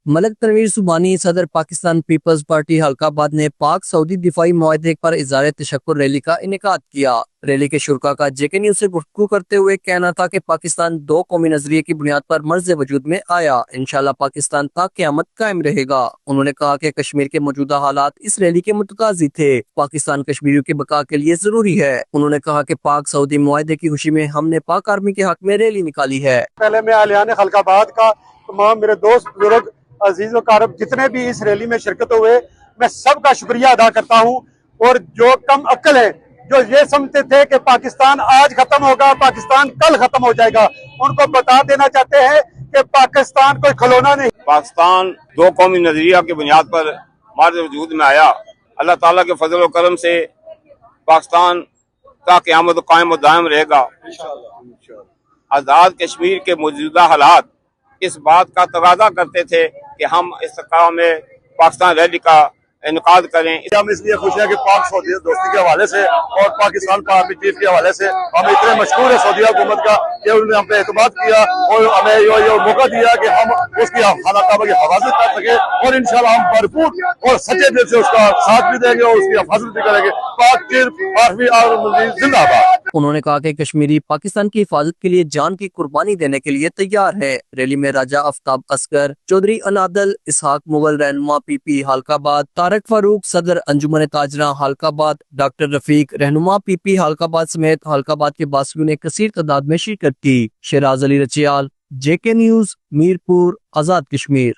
ملک تنویر سبحانی صدر Pakistan Peoples party حلقہ آباد نے پاک سعودی دفاعی معاہدے پر اظہار تشکر ریلی کا انعقاد کیا۔ ریلی کے شرکاء کا جے نیوز سے گفتگو کرتے ہوئے کہنا تھا کہ پاکستان دو قومی نظریے کی بنیاد پر مرز وجود میں آیا، انشاءاللہ پاکستان تا قیامت قائم رہے گا۔ انہوں نے کہا کہ کشمیر کے موجودہ حالات اس ریلی کے متقاضی تھے، پاکستان کشمیریوں کی بقا کے لیے ضروری ہے۔ انہوں نے کہا کہ پاک سعودی معاہدے کی خوشی میں ہم نے پاک آرمی کے حق میں ریلی نکالی ہے۔ پہلے میں اہلیان حلقہ آباد کا تمام میرے دوست بزرگ عزیز و قارب جتنے بھی اس ریلی میں شرکت ہوئے، میں سب کا شکریہ ادا کرتا ہوں۔ اور جو کم عقل ہیں، جو یہ سمجھتے تھے کہ پاکستان آج ختم ہوگا، پاکستان کل ختم ہو جائے گا، ان کو بتا دینا چاہتے ہیں کہ پاکستان کوئی کھلونا نہیں۔ پاکستان دو قومی نظریہ کی بنیاد پر مرز وجود میں آیا۔ اللہ تعالیٰ کے فضل و کرم سے پاکستان تا قیامت قائم و دائم رہے گا۔ آزاد کشمیر کے موجودہ حالات اس بات کا تقاضا کرتے تھے کہ ہم اس کام میں پاکستان ریلی کا انعقاد کریں۔ ہم اس لیے خوش ہیں کہ پاک سعودی دوستی کے حوالے سے اور پاکستان آرمی چیف کے حوالے سے ہم اتنے مشکور ہیں سعودی حکومت کا کہ انہوں نے ہم پہ اعتماد کیا اور ہمیں یہ موقع دیا کہ ہم اس کی خانہ کعبہ کی حفاظت کر سکیں، اور انشاءاللہ ہم بھرپور اور سچے دل سے اس کا ساتھ بھی دیں گے اور اس کی حفاظت بھی کریں گے۔ پاک چیف آرمی زندہ باد۔ انہوں نے کہا کہ کشمیری پاکستان کی حفاظت کے لیے جان کی قربانی دینے کے لیے تیار ہے۔ ریلی میں راجہ آفتاب اصغر، چودھری انادل اسحاق مغل رہنما پی پی حلقہ آباد، طارق فاروق صدر انجمن تاجراں حلقہ آباد، ڈاکٹر رفیق رہنما پی پی حلقہ آباد سمیت حلقہ آباد کے باسیوں نے کثیر تعداد میں شرکت کی۔ شیراز علی رچیال، جے کے نیوز، میرپور، آزاد کشمیر۔